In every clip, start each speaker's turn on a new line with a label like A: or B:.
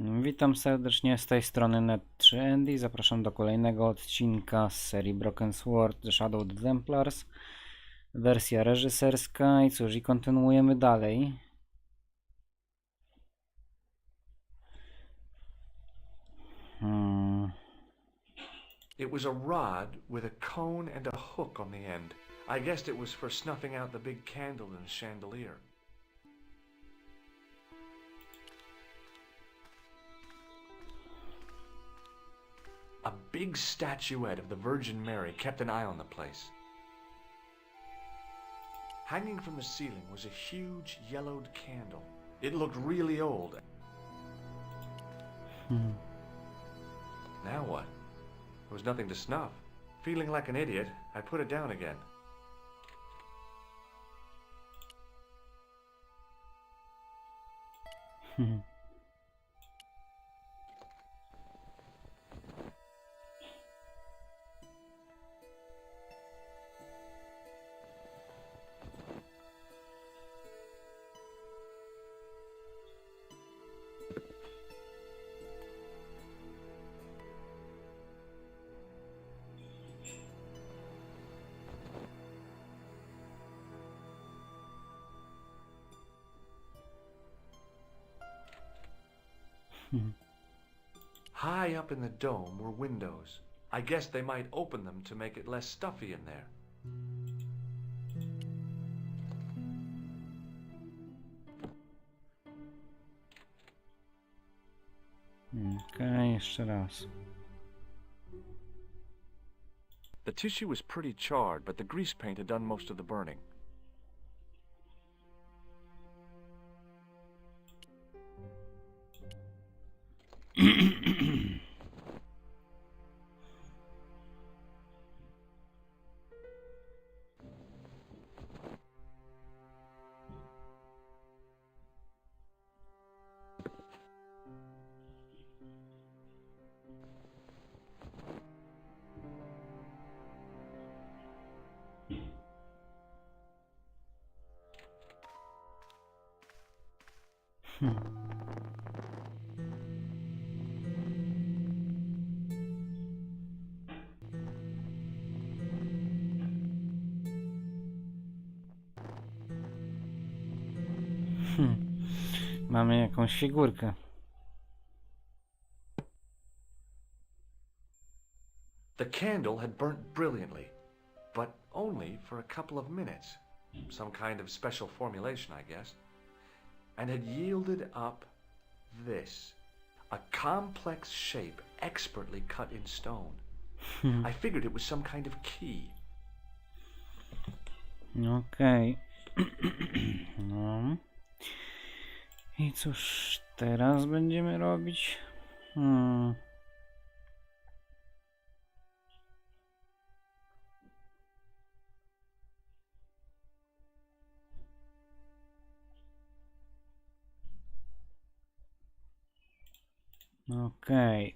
A: Witam serdecznie z tej strony Net3Andy. Zapraszam do kolejnego odcinka z serii Broken Sword The Shadow of the Templars. Wersja reżyserska i cóż, i kontynuujemy dalej.
B: It was a rod with a cone and a hook on the end. I guessed it was for snuffing out the big candle in the chandelier. A big statuette of the Virgin Mary kept an eye on the place. Hanging from the ceiling was a huge yellowed candle. It looked really old. Now what? There was nothing to snuff. Feeling like an idiot, I put it down again. High up in the dome were windows. I guessed they might open them to make it less stuffy in there.
A: Okej, jeszcze raz.
B: The tissue was pretty charred, but the grease paint had done most of the burning.
A: Mamy jakąś figurkę.
B: The candle had burnt brilliantly, but only for a couple of minutes. Some kind of special formulation, I guess. And had yielded up this. A complex shape expertly cut in stone. I figured it was some kind of key.
A: Okej. No. I cóż teraz będziemy robić? Okej.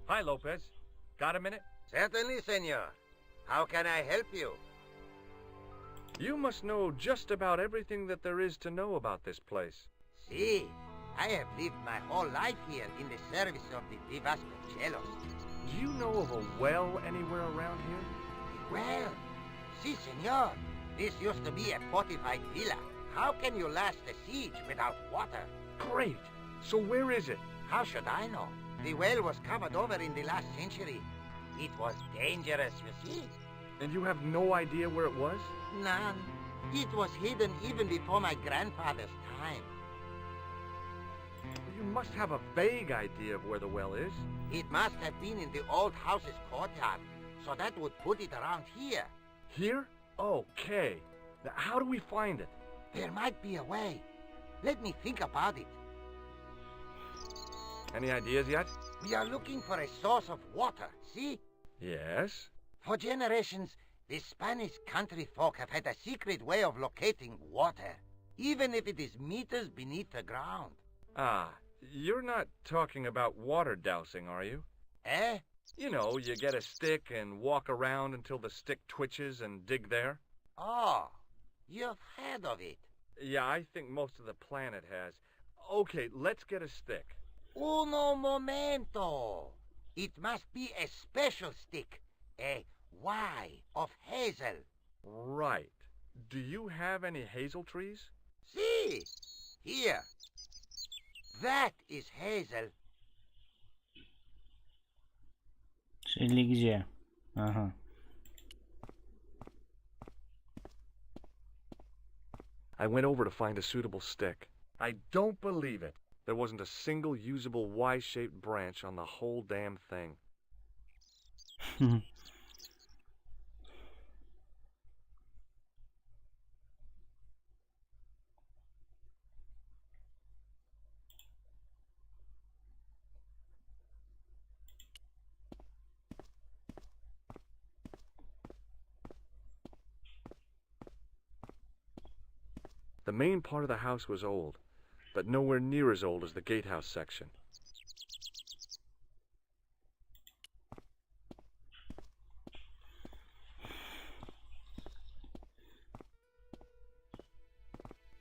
B: Hi, Lopez. Got a minute?
C: Certainly, senor. How can I help you?
B: You must know just about everything that there is to know about this place.
C: See, I have lived my whole life here in the service of the Vasconcelos.
B: Do you know of a well anywhere around here?
C: Well, si, senor. This used to be a fortified villa. How can you last a siege without water?
B: Great! So where is it?
C: How should I know? The well was covered over in the last century. It was dangerous, you see.
B: And you have no idea where it was?
C: None. It was hidden even before my grandfather's time.
B: You must have a vague idea of where the well is.
C: It must have been in the old house's courtyard, so that would put it around here.
B: Here? Okay. Now, how do we find it?
C: There might be a way. Let me think about it.
B: Any ideas yet?
C: We are looking for a source of water, see?
B: Yes.
C: For generations, the Spanish country folk have had a secret way of locating water. even if it is meters beneath the ground.
B: Ah, you're not talking about water dousing, are you?
C: Eh?
B: You know, you get a stick and walk around until the stick twitches and dig there.
C: Oh, you've heard of it.
B: Yeah, I think most of the planet has. Okay, let's get a stick.
C: Uno momento. It must be a special stick. A Y of hazel.
B: Right. Do you have any hazel trees?
C: See? Here. That is hazel.
A: Czyli gdzie? Aha.
B: I went over to find a suitable stick. I don't believe it. There wasn't a single usable Y-shaped branch on the whole damn thing. The main part of the house was old, but nowhere near as old as the gatehouse section.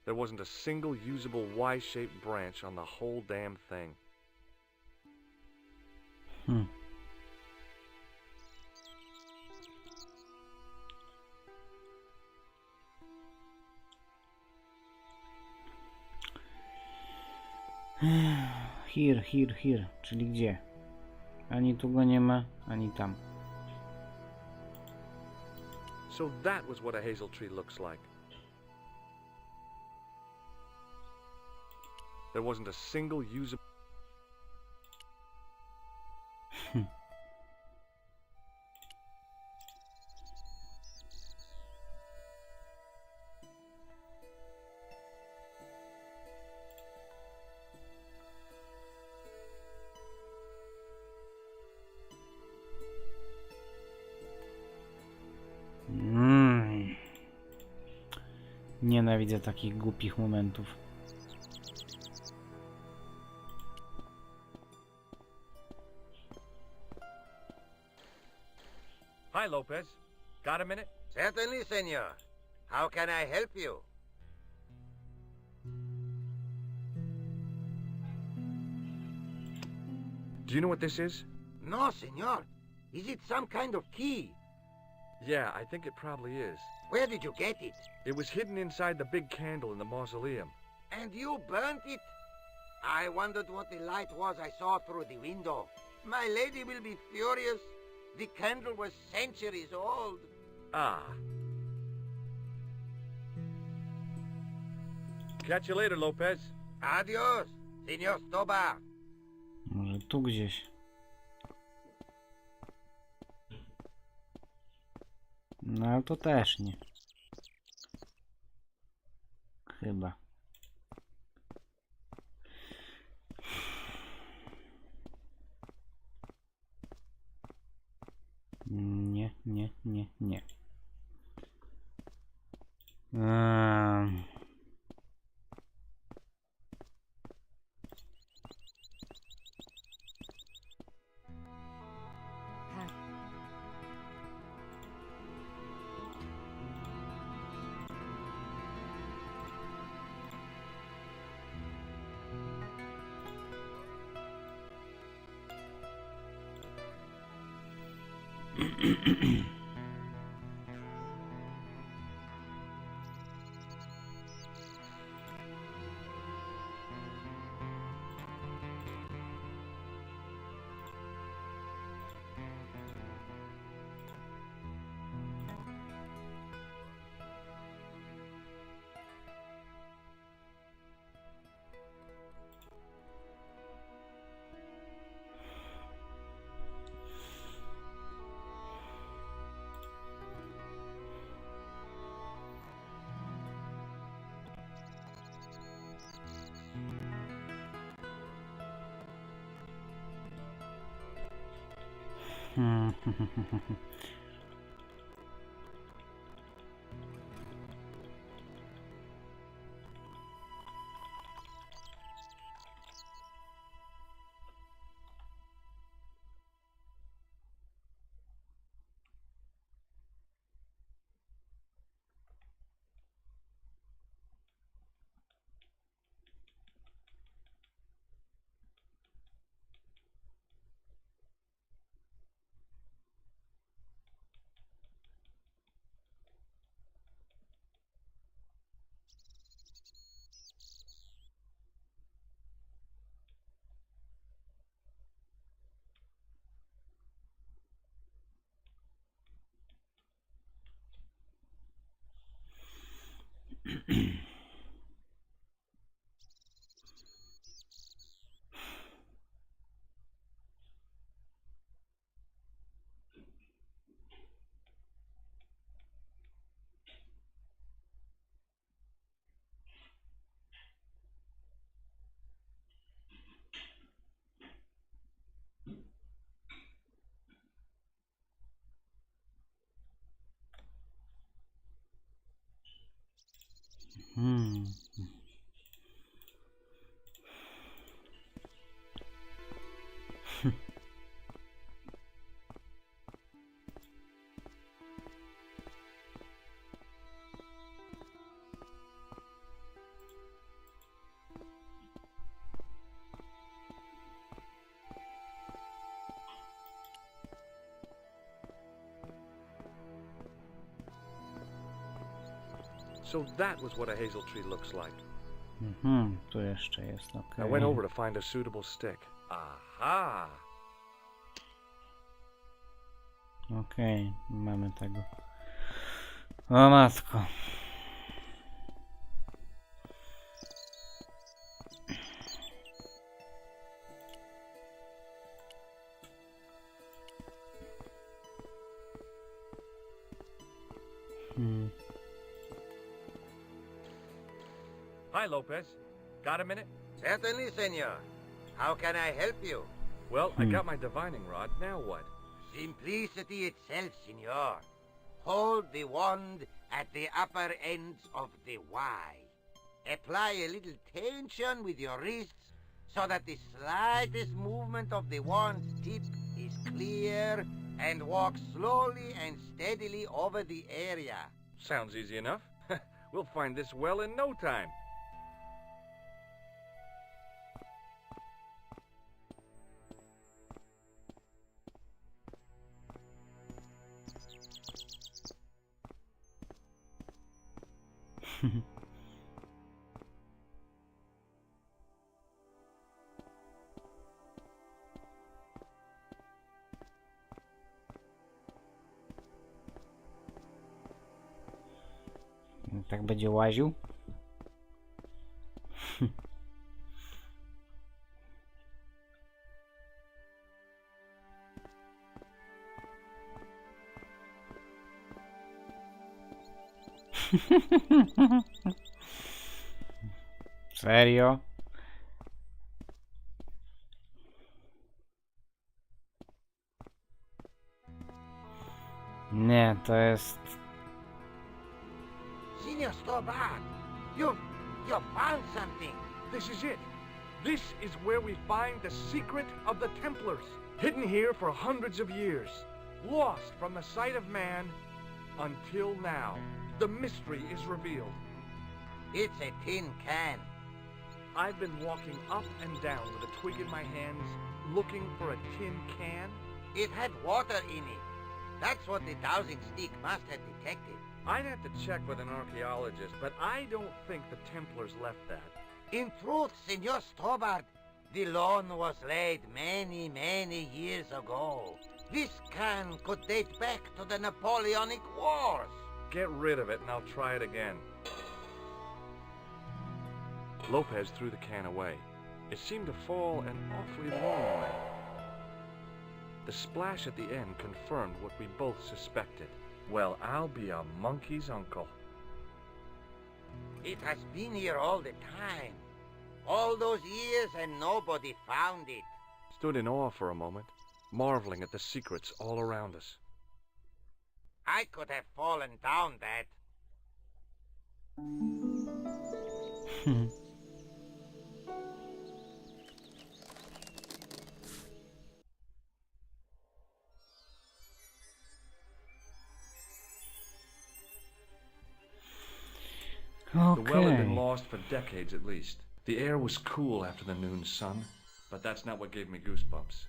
B: There wasn't a single usable Y-shaped branch on the whole damn thing.
A: Here, czyli gdzie? Ani tu go nie ma, ani tam.
B: So that was what a hazel tree looks like. There wasn't a single usable...
A: Nienawidzę takich głupich momentów.
B: Hi, Lopez. Got a minute?
C: Certainly, senor. How can I help you?
B: Do you know what this is?
C: No, senor. Is it some kind of key?
B: Yeah, I think it probably is.
C: Where did you get it?
B: It was hidden inside the big candle in the mausoleum.
C: And you burnt it? I wondered what the light was I saw through the window. My lady will be furious. The candle was centuries old.
B: Ah. Catch you later, Lopez.
C: Adios, senor Stobbart.
A: Może tu gdzieś. No ale to też nie. Chyba. Nie. Hmm.
B: So that was what a hazel tree looks like.
A: Tu jeszcze jest,
B: I
A: okej.
B: went over to find a suitable stick. Aha!
A: Okej, mamy tego. O matko.
B: Hi, Lopez. Got a minute?
C: Certainly, senor. How can I help you?
B: Well, I got my divining rod. Now what?
C: Simplicity itself, senor. Hold the wand at the upper ends of the Y. Apply a little tension with your wrists so that the slightest movement of the wand's tip is clear, and walk slowly and steadily over the area.
B: Sounds easy enough. We'll find this well in no time.
A: Tak będzie łaził. Serio? Nie, to jest...
C: Senor Stobbart, you've found something.
B: This is it. This is where we find the secret of the Templars. Hidden here for hundreds of years. Lost from the sight of man until now. The mystery is revealed.
C: It's a tin can.
B: I've been walking up and down with a twig in my hands, looking for a tin can.
C: It had water in it. That's what the dowsing stick must have detected.
B: I'd have to check with an archaeologist, but I don't think the Templars left that.
C: In truth, Senor Stobbart, the loan was laid many, many years ago. This can could date back to the Napoleonic Wars.
B: Get rid of it and I'll try it again. Lopez threw the can away. It seemed to fall an awfully long way. The splash at the end confirmed what we both suspected. Well, I'll be a monkey's uncle.
C: It has been here all the time. All those years and nobody found it.
B: Stood in awe for a moment, marveling at the secrets all around us.
C: I could have fallen down that.
B: The well had been
A: Okej.
B: lost for decades at least. The air was cool after the noon sun, but that's not what gave me goosebumps.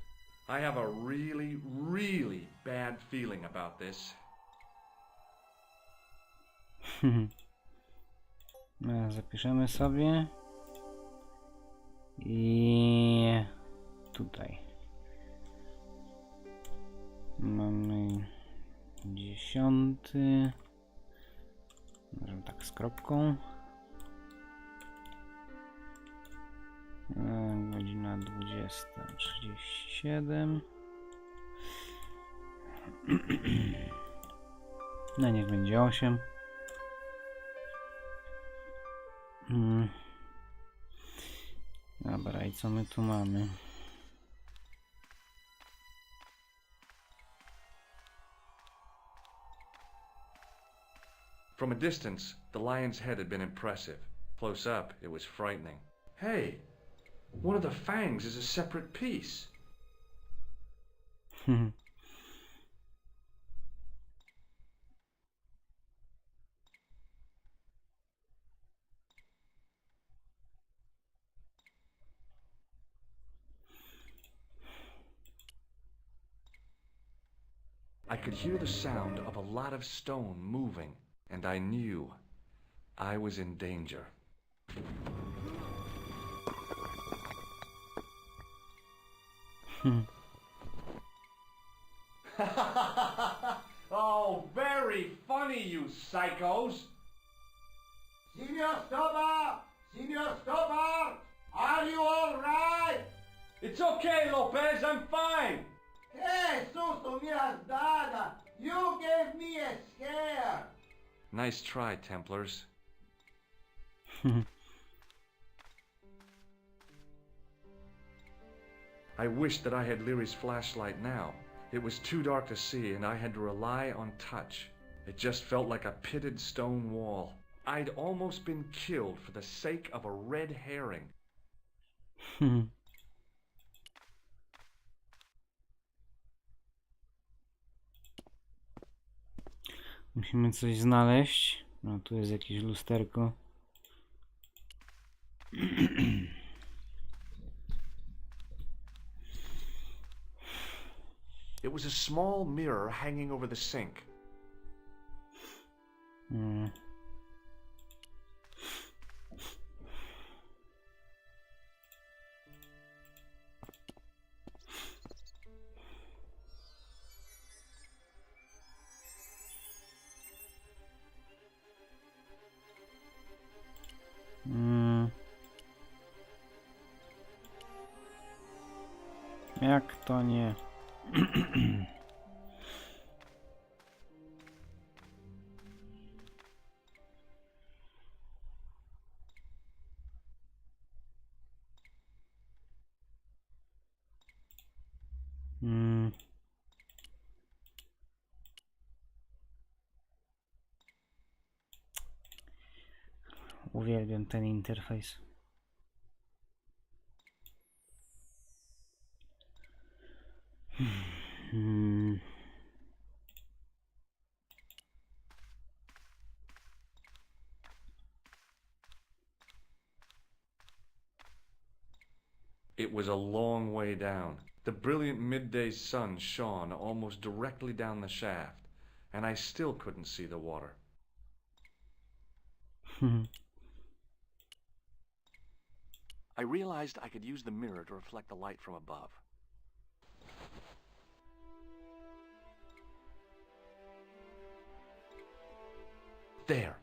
B: I have a really, really bad feeling about this.
A: Zapiszemy sobie. I tutaj mamy 10. Może tak z kropką. Godzina 20:37. No niech będzie 8. Dobra, i co my tu mamy?
B: From a distance, the lion's head had been impressive. Close up, it was frightening. Hey, one of the fangs is a separate piece. I could hear the sound of a lot of stone moving, and I knew I was in danger. Oh, very funny, you psychos!
C: Signor Stobbart! Signor Stobbart! Are you all right?
B: It's okay, Lopez, I'm fine!
C: Que susto me has dado! You gave me a scare!
B: Nice try, Templars. I wished that I had Leary's flashlight now. It was too dark to see, and I had to rely on touch. It just felt like a pitted stone wall. I'd almost been killed for the sake of a red herring.
A: Musimy coś znaleźć. No, tu jest jakieś lusterko.
B: It was a small mirror hanging over the sink.
A: Jak to nie? Uwielbiam ten interfejs.
B: It was a long way down. The brilliant midday sun shone almost directly down the shaft, and I still couldn't see the water. I realized I could use the mirror to reflect the light from above. There,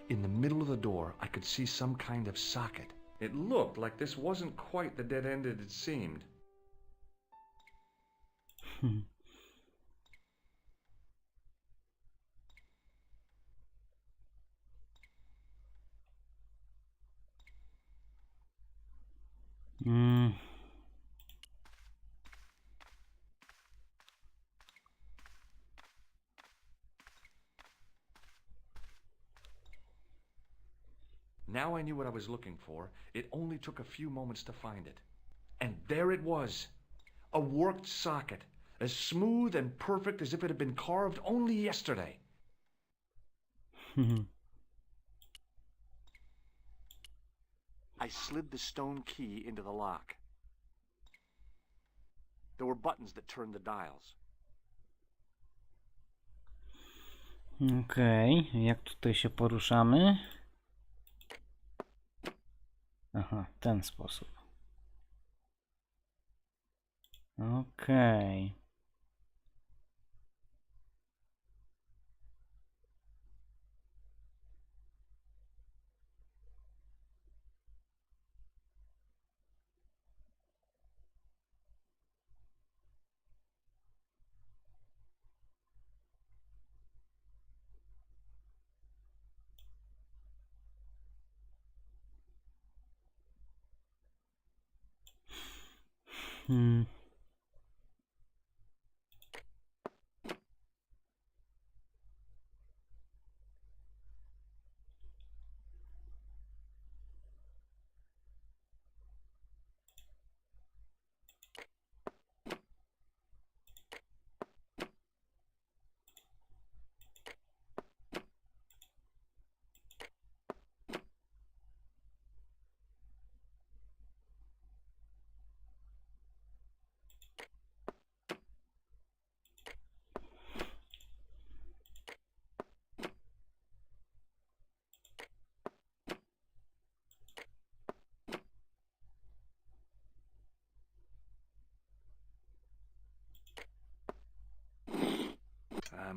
B: in the middle of the door, I could see some kind of socket. It looked like this wasn't quite the dead end it had seemed. Now I knew what I was looking for. It only took a few moments to find it. And there it was. A worked socket. As smooth and perfect as if it had been carved only yesterday. I slid the stone key into the lock. There were buttons that turned the dials.
A: Okej, jak tutaj się poruszamy? Aha, w ten sposób. Okej.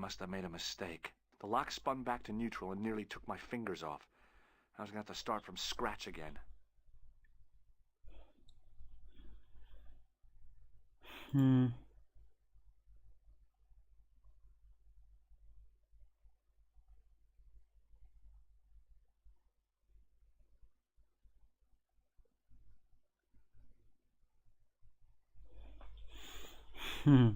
B: must have made a mistake. The lock spun back to neutral and nearly took my fingers off. I was gonna have to start from scratch again.
A: Hmm. Hmm.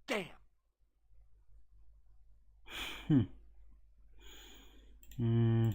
B: Damn!
A: Hmm. Hmm.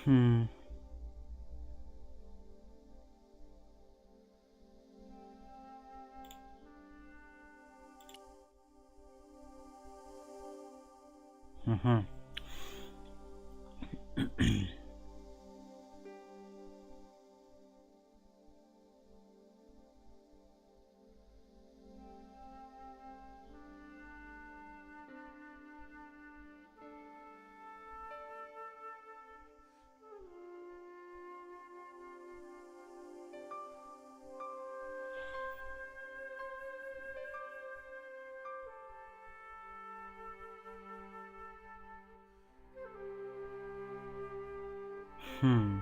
A: Hmm. Mhm. Hmm.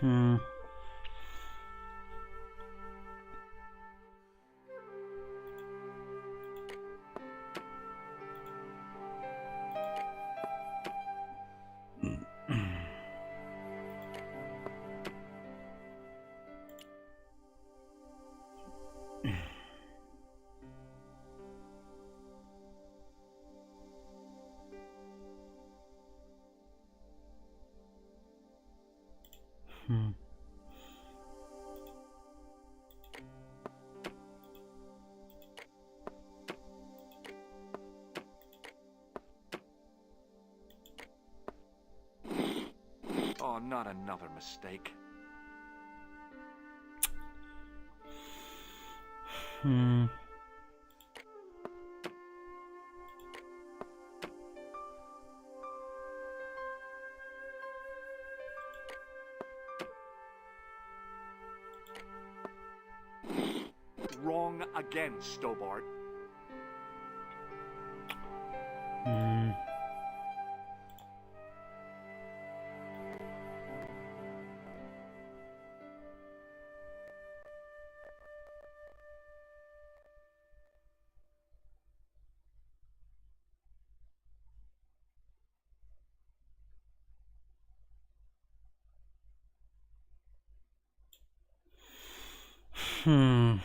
A: Hmm. Hmm.
B: Oh, not another mistake.
A: Hmm.
B: Wrong again, Stobbart.
A: Hmm. Hmm.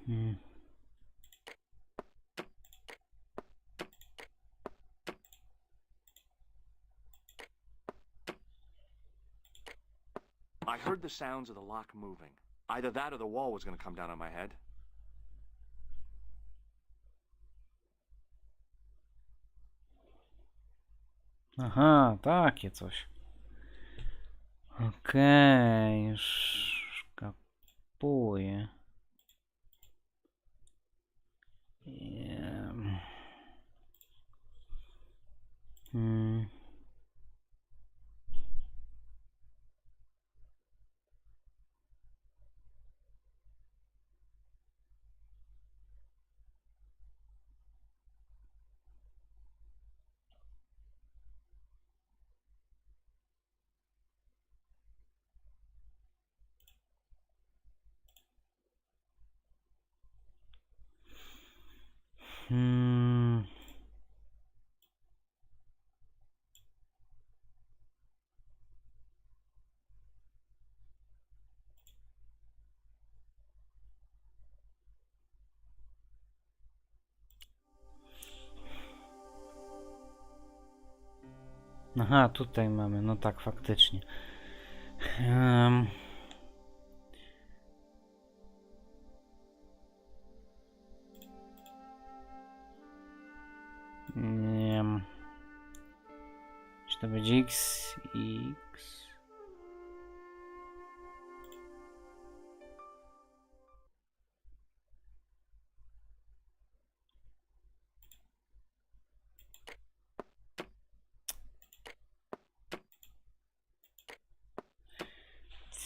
B: I heard the sounds of the lock moving. Either that or the wall was going to come down on my head.
A: Aha, takie coś. Okej, już kapuję. Hmm. Hmm. Aha, tutaj mamy, no tak, faktycznie. Nie wiem. Czy to będzie X? X.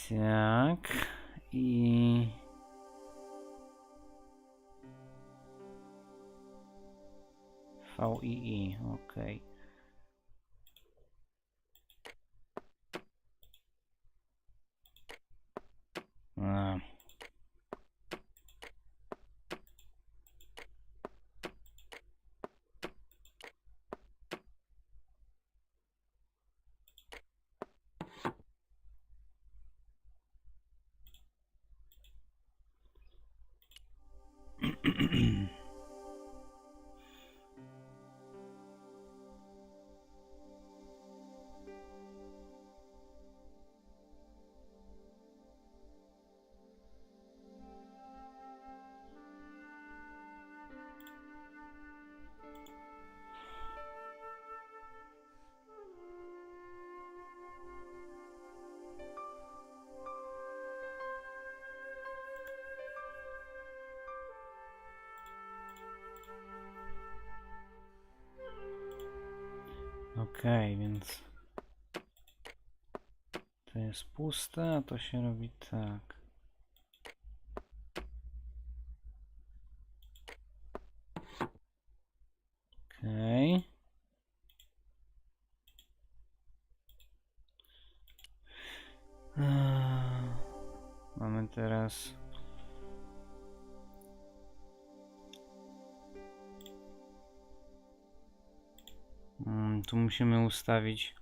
A: Tak. I... VII, okej. A. Okej, więc to jest puste, a to się robi tak. Okej. Mamy teraz... tu musimy ustawić...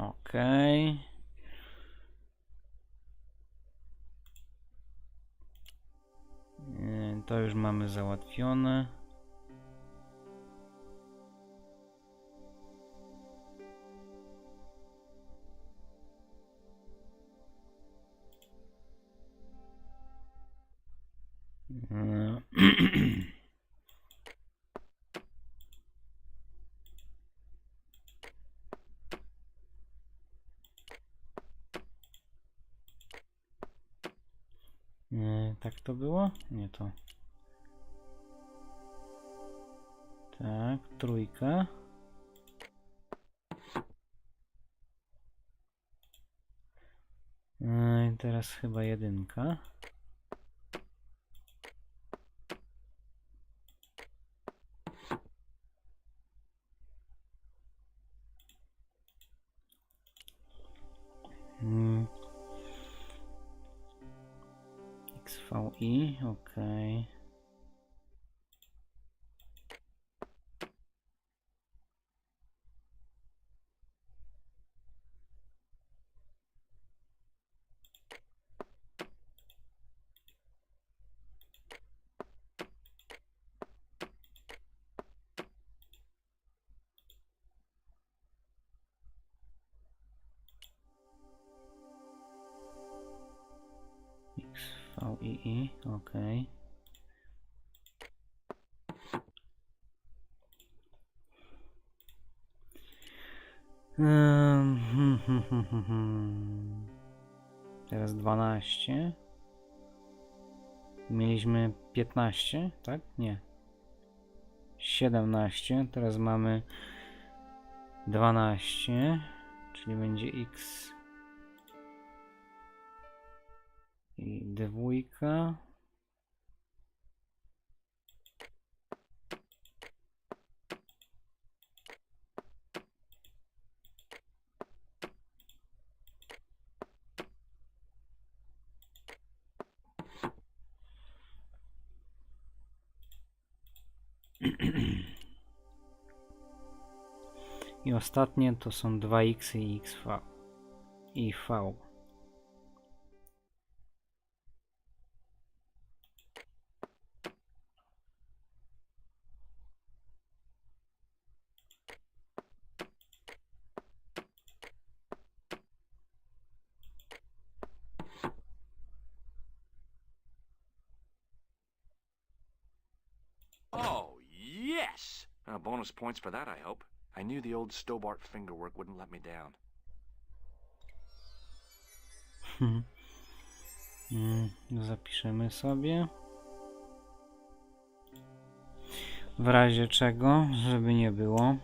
A: Okej. To już mamy załatwione. Tak to było? Nie to. Tak, trójka. Teraz chyba jedynka. XVI, okej. XVII, okej. Teraz 12. Mieliśmy 15, tak? Nie. 17. Teraz mamy 12, czyli będzie X i dwójka. I ostatnie to są 2x i xv i v.
B: Oh, yes! Bonus points for that, I hope. I knew the old Stobbart fingerwork wouldn't let me down.
A: Zapiszemy sobie. W razie czego, żeby nie było.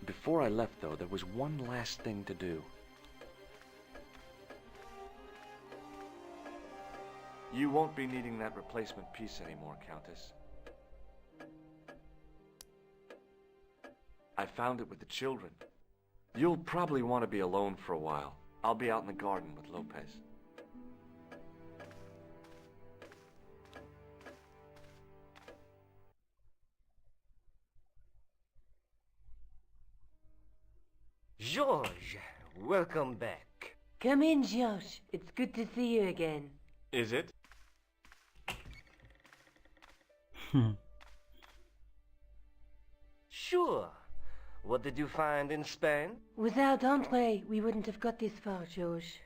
B: Before I left, though, there was one last thing to do. You won't be needing that replacement piece anymore, Countess. I found it with the children. You'll probably want to be alone for a while. I'll be out in the garden with Lopez.
D: George, welcome back.
E: Come in, Josh. It's good to see you again.
B: Is it?
D: Sure. What did you find in Spain?
E: Without Andre, we wouldn't have got this far, Josh.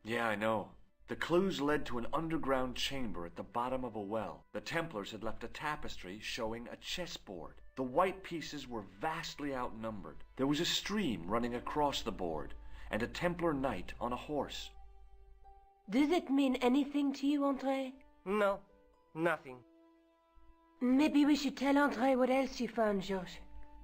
B: Yeah, I know. The clues led to an underground chamber at the bottom of a well. The Templars had left a tapestry showing a chessboard. The white pieces were vastly outnumbered. There was a stream running across the board, and a Templar knight on a horse.
E: Does it mean anything to you, Andre?
D: No, nothing.
E: Maybe we should tell Andre what else you found, Josh.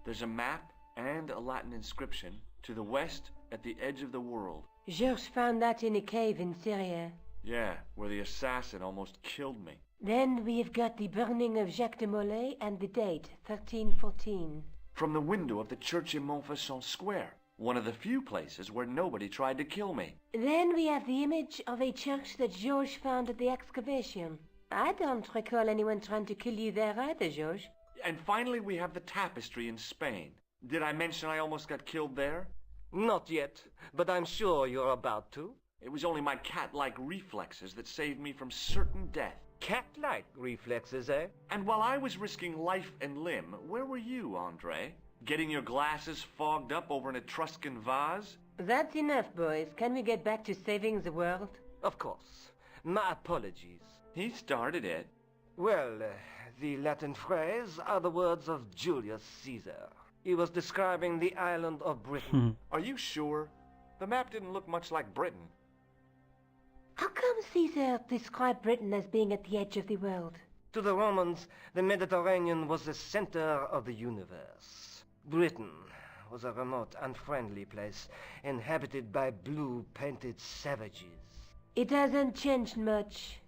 B: There's a map and a Latin inscription to the west at the edge of the world.
E: George found that in a cave in Syria.
B: Yeah, where the assassin almost killed me.
E: Then we have got the burning of Jacques de Molay and the date, 1314.
B: From the window of the church in Montfaucon Square, one of the few places where nobody tried to kill me.
E: Then we have the image of a church that George found at the excavation. I don't recall anyone trying to kill you there either, George.
B: And finally we have the tapestry in Spain. Did I mention I almost got killed there?
D: Not yet, but I'm sure you're about to.
B: It was only my cat-like reflexes that saved me from certain death.
D: Cat-like reflexes, eh?
B: And while I was risking life and limb, where were you, Andre? Getting your glasses fogged up over an Etruscan vase?
E: That's enough, boys. Can we get back to saving the world?
D: Of course. My apologies.
B: He started it.
D: Well, the Latin phrase are the words of Julius Caesar. He was describing the island of Britain.
B: Are you sure? The map didn't look much like Britain.
E: How come Caesar described Britain as being at the edge of the world?
D: To the Romans, the Mediterranean was the center of the universe. Britain was a remote, unfriendly place, inhabited by blue-painted savages.
E: It hasn't changed much,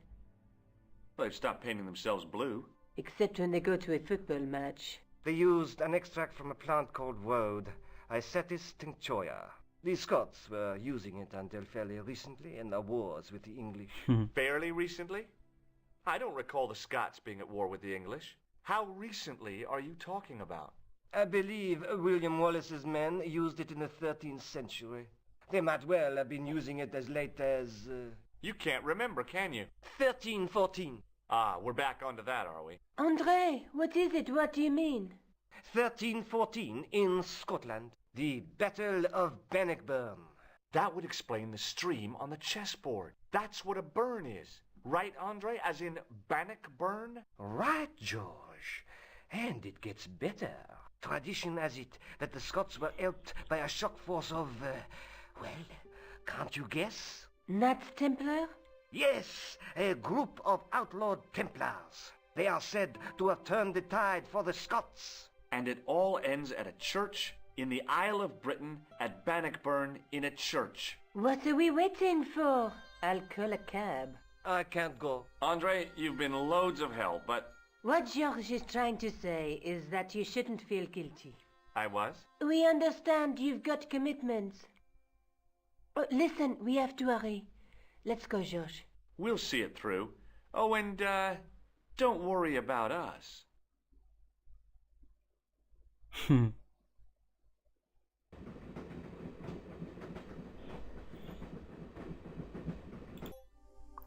B: They've stopped painting themselves blue.
E: except when they go to a football match.
D: They used an extract from a plant called woad, Icetis tinctoria. The Scots were using it until fairly recently in their wars with the English.
B: Fairly recently? I don't recall the Scots being at war with the English. How recently are you talking about?
D: I believe William Wallace's men used it in the 13th century. They might well have been using it as late as...
B: You can't remember, can you?
D: 1314.
B: Ah, we're back onto that, are we?
E: André, what is it? What do you mean?
D: 1314 in Scotland. The Battle of Bannockburn.
B: That would explain the stream on the chessboard. That's what a burn is. Right, Andre? As in Bannockburn?
D: Right, George. And it gets better. Tradition has it that the Scots were helped by a shock force of, well, can't you guess?
E: Knights Templar?
D: Yes, a group of outlawed Templars. They are said to have turned the tide for the Scots.
B: And it all ends at a church in the Isle of Britain at Bannockburn in a church.
E: What are we waiting for? I'll call a cab.
D: I can't go.
B: Andre, you've been loads of help, but
E: What George is trying to say is that you shouldn't feel guilty.
B: I was?
E: We understand you've got commitments. Oh, listen, we have to hurry. Let's go, George.
B: We'll see it through. Oh, and, don't worry about us.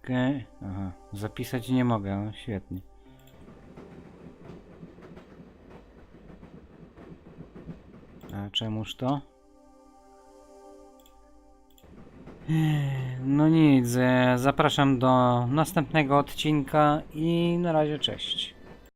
A: Okej, aha, zapisać nie mogę, no, świetnie. A czemuż to? No nic, zapraszam do następnego odcinka i na razie cześć.